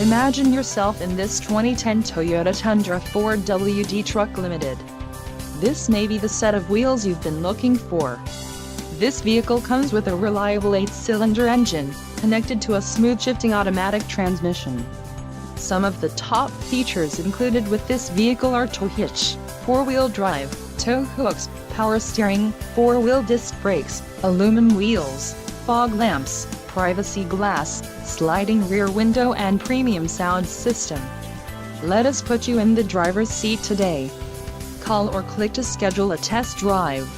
Imagine yourself in this 2010 Toyota Tundra 4WD truck limited. This may be the set of wheels you've been looking for. This vehicle comes with a reliable 8-cylinder engine, connected to a smooth shifting automatic transmission. Some of the top features included with this vehicle are tow hitch, 4-wheel drive, tow hooks, power steering, 4-wheel disc brakes, aluminum wheels, fog lamps, privacy glass, sliding rear window and premium sound system. Let us put you in the driver's seat today. Call or click to schedule a test drive.